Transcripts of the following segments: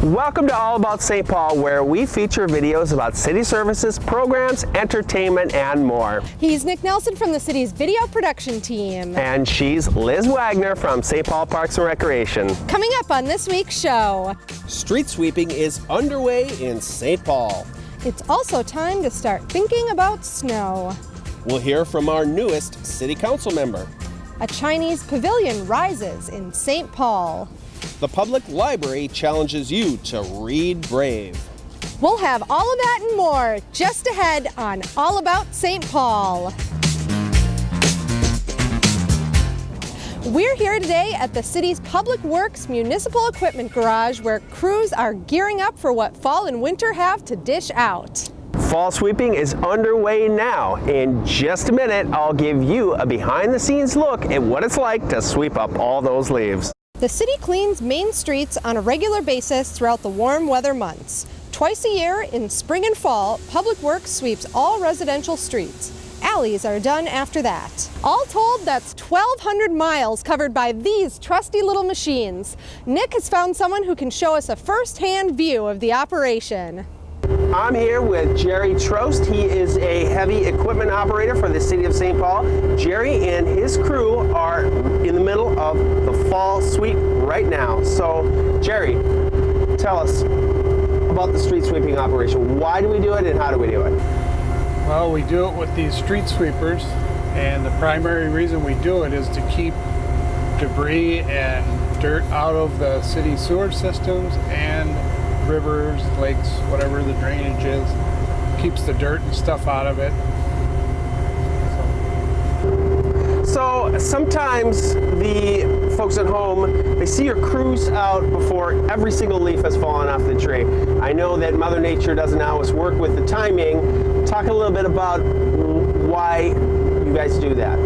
Welcome to All About St. Paul, where we feature videos about city services, programs, entertainment, and more. He's Nick Nelson from the city's video production team. And she's Liz Wagner from St. Paul Parks and Recreation. Coming up on this week's show, street sweeping is underway in St. Paul. It's also time to start thinking about snow. We'll hear from our newest city council member. A Chinese pavilion rises in St. Paul. The public library challenges you to read brave. We'll have all of that and more just ahead on All About St. Paul. We're here today at the city's Public Works Municipal Equipment Garage, where crews are gearing up for what fall and winter have to dish out. Fall sweeping is underway now. In just a minute, I'll give you a behind-the-scenes look at what it's like to sweep up all those leaves. The city cleans main streets on a regular basis throughout the warm weather months. Twice a year, in spring and fall, Public Works sweeps all residential streets. Alleys are done after that. All told, that's 1,200 miles covered by these trusty little machines. Nick has found someone who can show us a first-hand view of the operation. I'm here with Jerry Trost. He is a heavy equipment operator for the city of St. Paul. Jerry and his crew are in the middle of the fall sweep right now. So, Jerry, tell us about the street sweeping operation. Why do we do it and how do we do it? Well, we do it with these street sweepers, and the primary reason we do it is to keep debris and dirt out of the city sewer systems and rivers, lakes, whatever the drainage is. Keeps the dirt and stuff out of it. So sometimes the folks at home, they see your crews out before every single leaf has fallen off the tree. I know that Mother Nature doesn't always work with the timing. Talk a little bit about why you guys do that.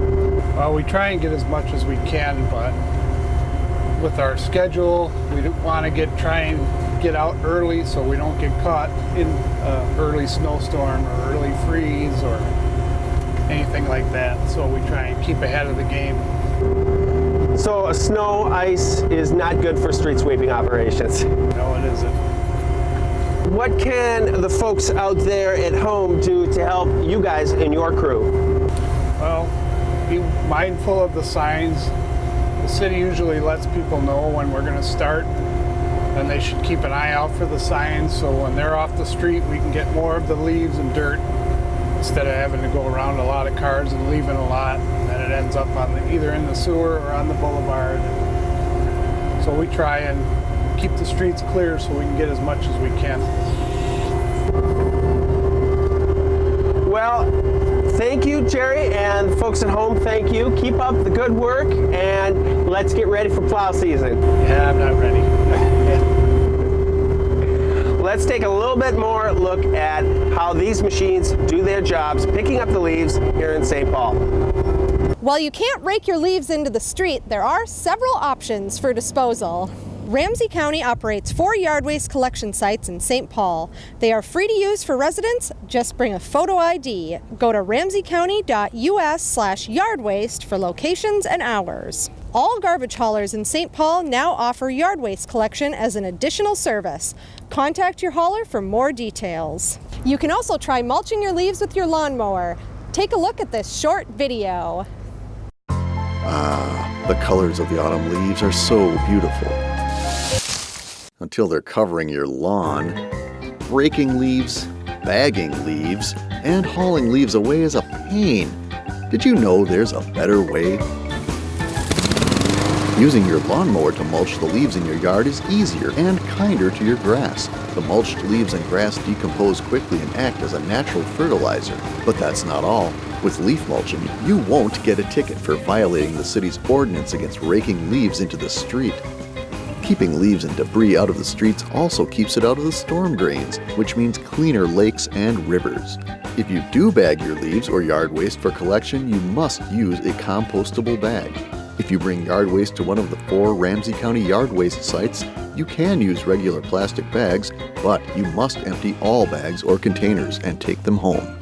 Well, we try and get as much as we can, but with our schedule, we want to try and get out early so we don't get caught in an early snowstorm or early freeze or anything like that. So we try and keep ahead of the game. So snow, ice is not good for street sweeping operations. No, it isn't. What can the folks out there at home do to help you guys and your crew? Well, be mindful of the signs. The city usually lets people know when we're going to start, and they should keep an eye out for the signs so when they're off the street we can get more of the leaves and dirt instead of having to go around a lot of cars and leaving a lot, and then it ends up on either in the sewer or on the boulevard. So we try and keep the streets clear so we can get as much as we can. Well, thank you, Jerry, and folks at home, thank you. Keep up the good work, and let's get ready for plow season. Yeah, I'm not ready. Let's take a little bit more look at how these machines do their jobs picking up the leaves here in St. Paul. While you can't rake your leaves into the street, there are several options for disposal. Ramsey County operates 4 yard waste collection sites in St. Paul. They are free to use for residents. Just bring a photo ID. Go to ramseycounty.us/yardwaste for locations and hours. All garbage haulers in St. Paul now offer yard waste collection as an additional service. Contact your hauler for more details. You can also try mulching your leaves with your lawnmower. Take a look at this short video. The colors of the autumn leaves are so beautiful. Until they're covering your lawn. Raking leaves, bagging leaves, and hauling leaves away is a pain. Did you know there's a better way? Using your lawnmower to mulch the leaves in your yard is easier and kinder to your grass. The mulched leaves and grass decompose quickly and act as a natural fertilizer. But that's not all. With leaf mulching, you won't get a ticket for violating the city's ordinance against raking leaves into the street. Keeping leaves and debris out of the streets also keeps it out of the storm drains, which means cleaner lakes and rivers. If you do bag your leaves or yard waste for collection, you must use a compostable bag. If you bring yard waste to one of the 4 Ramsey County yard waste sites, you can use regular plastic bags, but you must empty all bags or containers and take them home.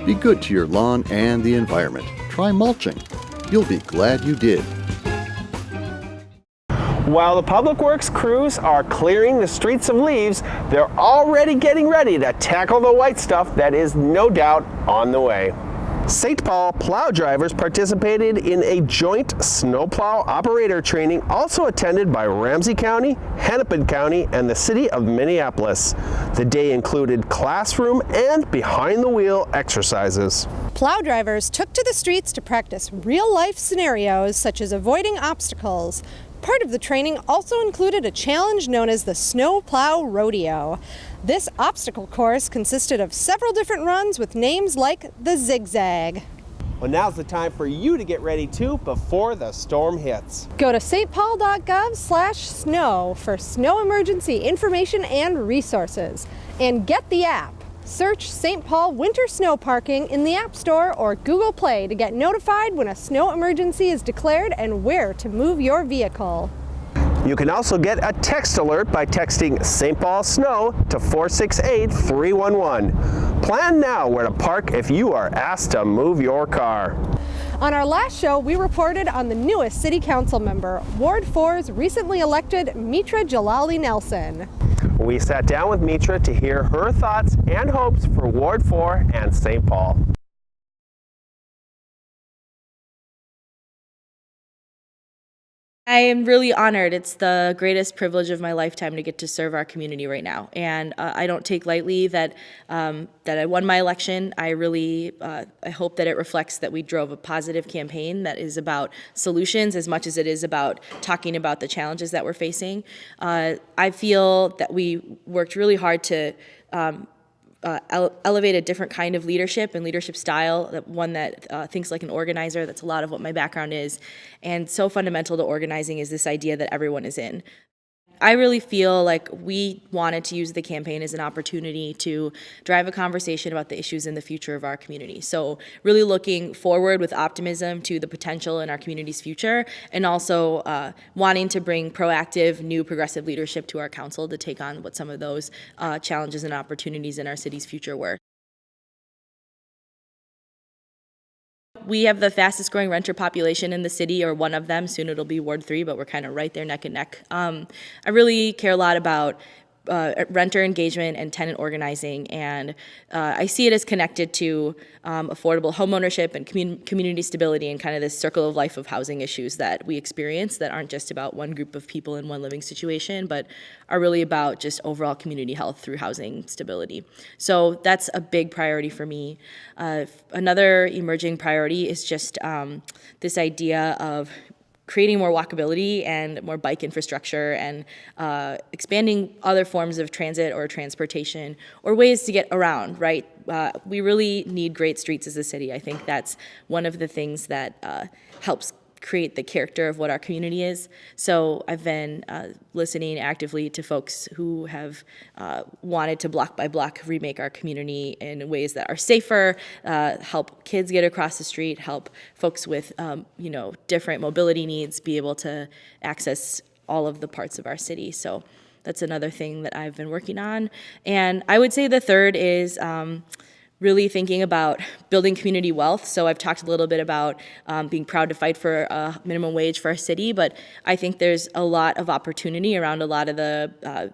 Be good to your lawn and the environment. Try mulching. You'll be glad you did. While the Public Works crews are clearing the streets of leaves, they're already getting ready to tackle the white stuff that is no doubt on the way. St. Paul plow drivers participated in a joint snowplow operator training also attended by Ramsey County, Hennepin County, and the city of Minneapolis. The day included classroom and behind-the-wheel exercises. Plow drivers took to the streets to practice real-life scenarios such as avoiding obstacles. Part of the training also included a challenge known as the Snow Plow Rodeo. This obstacle course consisted of several different runs with names like the Zigzag. Well, now's the time for you to get ready too before the storm hits. Go to stpaul.gov/snow for snow emergency information and resources. And get the app. Search St. Paul Winter Snow Parking in the App Store or Google Play to get notified when a snow emergency is declared and where to move your vehicle. You can also get a text alert by texting St. Paul Snow to 468-311. Plan now where to park if you are asked to move your car. On our last show, we reported on the newest city council member, Ward 4's recently elected Mitra Jalali Nelson. We sat down with Mitra to hear her thoughts and hopes for Ward 4 and St. Paul. I am really honored. It's the greatest privilege of my lifetime to get to serve our community right now. And I don't take lightly that I won my election. I really I hope that it reflects that we drove a positive campaign that is about solutions as much as it is about talking about the challenges that we're facing. I feel that we worked really hard to elevate a different kind of leadership and leadership style, one that thinks like an organizer. That's a lot of what my background is. And so fundamental to organizing is this idea that everyone is in. I really feel like we wanted to use the campaign as an opportunity to drive a conversation about the issues in the future of our community. So really looking forward with optimism to the potential in our community's future, and also wanting to bring proactive, new progressive leadership to our council to take on what some of those challenges and opportunities in our city's future were. We have the fastest growing renter population in the city, or one of them. Soon it'll be Ward 3, but we're kind of right there neck and neck. I really care a lot about renter engagement and tenant organizing, and I see it as connected to affordable homeownership and community stability and kind of this circle of life of housing issues that we experience that aren't just about one group of people in one living situation, but are really about just overall community health through housing stability. So that's a big priority for me. Another emerging priority is just this idea of creating more walkability and more bike infrastructure, and expanding other forms of transit or transportation or ways to get around, right? We really need great streets as a city. I think that's one of the things that helps create the character of what our community is. So I've been listening actively to folks who have wanted to block by block remake our community in ways that are safer, help kids get across the street, help folks with different mobility needs be able to access all of the parts of our city. So that's another thing that I've been working on. And I would say the third is really thinking about building community wealth. So I've talked a little bit about being proud to fight for a minimum wage for our city, but I think there's a lot of opportunity around a lot of the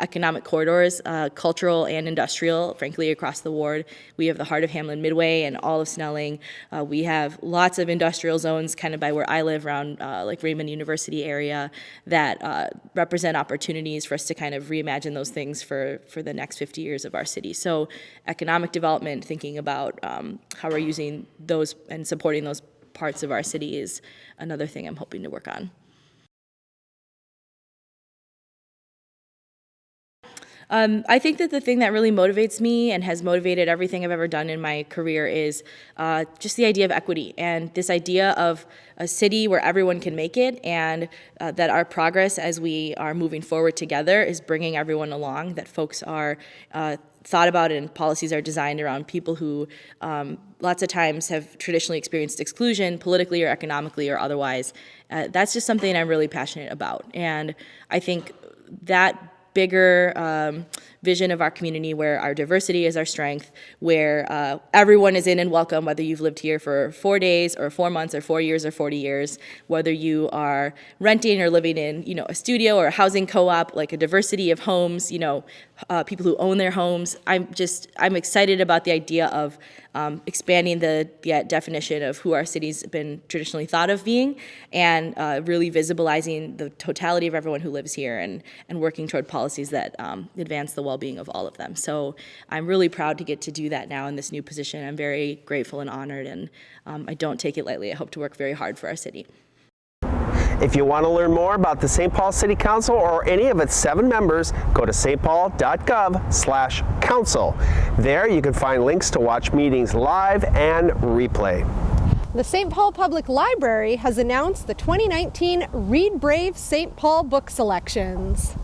economic corridors, cultural and industrial, frankly, across the ward. We have the heart of Hamlin Midway and all of Snelling. We have lots of industrial zones kind of by where I live around like Raymond University area that represent opportunities for us to kind of reimagine those things for the next 50 years of our city. So economic development, thinking about how we're using those and supporting those parts of our city is another thing I'm hoping to work on. I think that the thing that really motivates me and has motivated everything I've ever done in my career is just the idea of equity, and this idea of a city where everyone can make it, and that our progress as we are moving forward together is bringing everyone along, that folks are thought about and policies are designed around people who lots of times have traditionally experienced exclusion politically or economically or otherwise. That's just something I'm really passionate about, and I think that bigger vision of our community where our diversity is our strength, where everyone is in and welcome, whether you've lived here for 4 days or 4 months or 4 years or 40 years, whether you are renting or living in, a studio or a housing co-op, like a diversity of homes, people who own their homes. I'm excited about the idea of expanding the definition of who our city's been traditionally thought of being, and really visibilizing the totality of everyone who lives here, and working toward policies that advance the well-being of all of them. So I'm really proud to get to do that now in this new position. I'm very grateful and honored, and I don't take it lightly. I hope to work very hard for our city. If you want to learn more about the St. Paul City Council or any of its 7 members, go to stpaul.gov/council. There you can find links to watch meetings live and replay. The St. Paul Public Library has announced the 2019 Read Brave St. Paul book selections.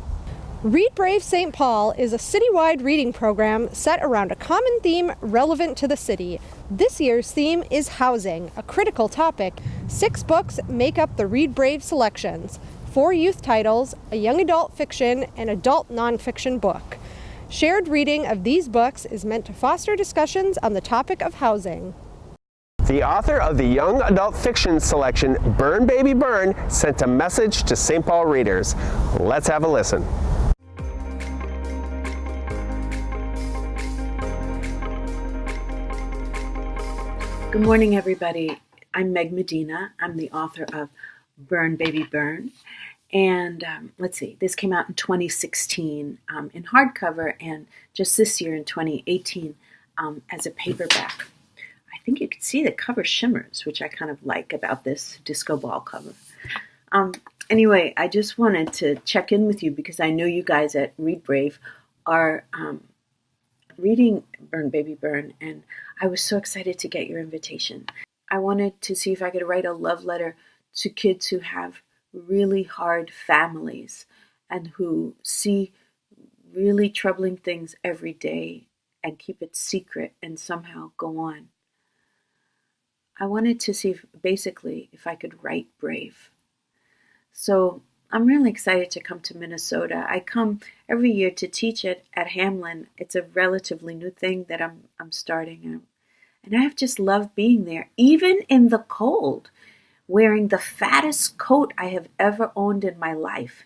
Read Brave St. Paul is a citywide reading program set around a common theme relevant to the city. This year's theme is housing, a critical topic. 6 books make up the Read Brave selections: 4 youth titles, a young adult fiction, and adult nonfiction book. Shared reading of these books is meant to foster discussions on the topic of housing. The author of the young adult fiction selection, Burn Baby Burn, sent a message to St. Paul readers. Let's have a listen. Good morning, everybody. I'm Meg Medina. I'm the author of Burn Baby Burn. And let's see, this came out in 2016 in hardcover, and just this year in 2018 as a paperback. I think you can see the cover shimmers, which I kind of like about this disco ball cover. Anyway, I just wanted to check in with you because I know you guys at Read Brave are reading Burn Baby Burn, and I was so excited to get your invitation. I wanted to see if I could write a love letter to kids who have really hard families and who see really troubling things every day and keep it secret and somehow go on. I wanted to see if I could write brave. So I'm really excited to come to Minnesota. I come every year to teach at Hamlin. It's a relatively new thing that I'm starting, and I have just loved being there, even in the cold, wearing the fattest coat I have ever owned in my life.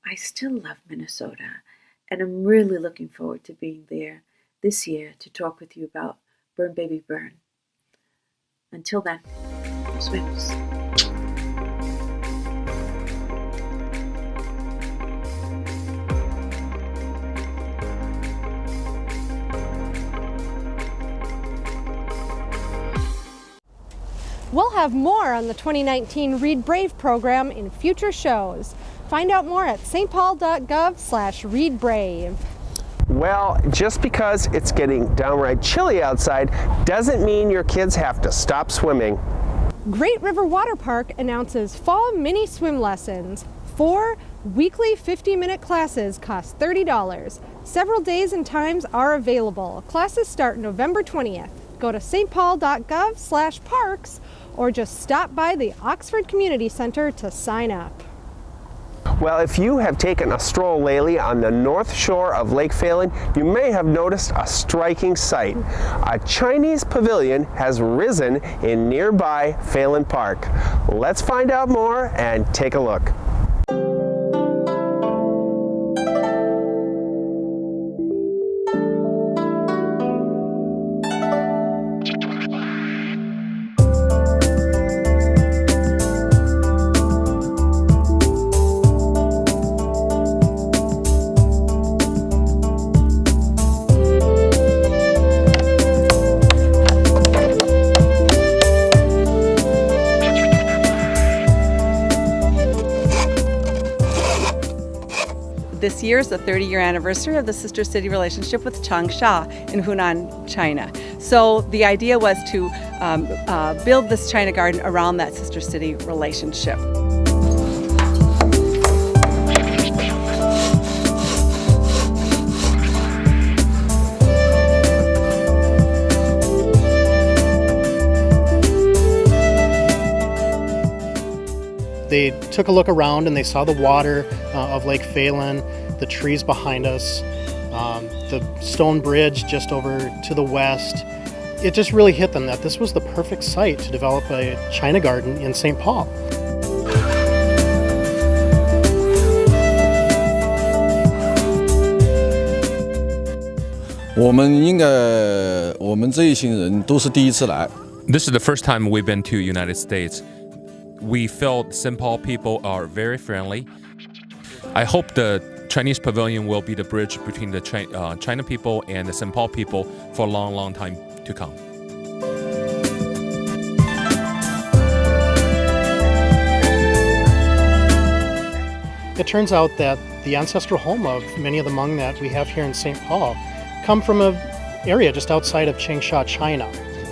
I still love Minnesota, and I'm really looking forward to being there this year to talk with you about Burn Baby Burn. Until then, swims. We'll have more on the 2019 Read Brave program in future shows. Find out more at stpaul.gov/readbrave. Well, just because it's getting downright chilly outside doesn't mean your kids have to stop swimming. Great River Water Park announces fall mini swim lessons. 4 weekly 50-minute classes cost $30. Several days and times are available. Classes start November 20th. Go to stpaul.gov/parks or just stop by the Oxford Community Center to sign up. Well, if you have taken a stroll lately on the north shore of Lake Phalen, you may have noticed a striking sight. A Chinese pavilion has risen in nearby Phalen Park. Let's find out more and take a look. This year is the 30-year anniversary of the sister city relationship with Changsha in Hunan, China. So the idea was to build this China garden around that sister city relationship. They took a look around and they saw the water of Lake Phalen, the trees behind us, The stone bridge just over to the west. It just really hit them that this was the perfect site to develop a China garden in St. Paul. 我们这一行人都是第一次来。This is the first time we've been to United States. We felt St. Paul people are very friendly. I hope the Chinese pavilion will be the bridge between the China people and the St. Paul people for a long, long time to come. It turns out that the ancestral home of many of the Hmong that we have here in St. Paul come from an area just outside of Changsha, China.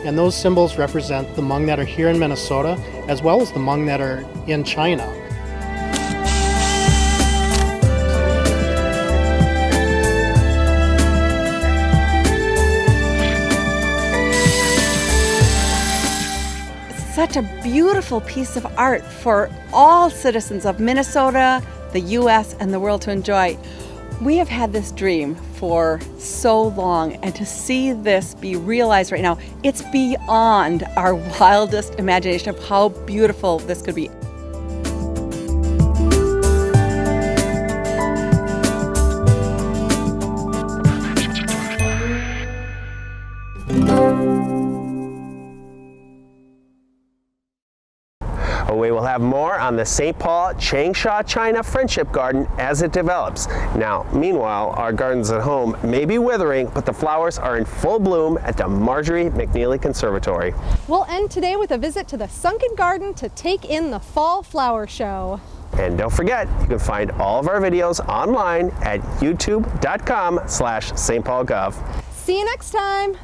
And those symbols represent the Hmong that are here in Minnesota as well as the Hmong that are in China. Such a beautiful piece of art for all citizens of Minnesota, the U.S., and the world to enjoy. We have had this dream for so long, and to see this be realized right now, it's beyond our wildest imagination of how beautiful this could be. We will have more on the St. Paul Changsha China Friendship Garden as it develops. Now, meanwhile, our gardens at home may be withering, but the flowers are in full bloom at the Marjorie McNeely Conservatory. We'll end today with a visit to the Sunken Garden to take in the fall flower show. And don't forget, you can find all of our videos online at youtube.com/stpaulgov. See you next time.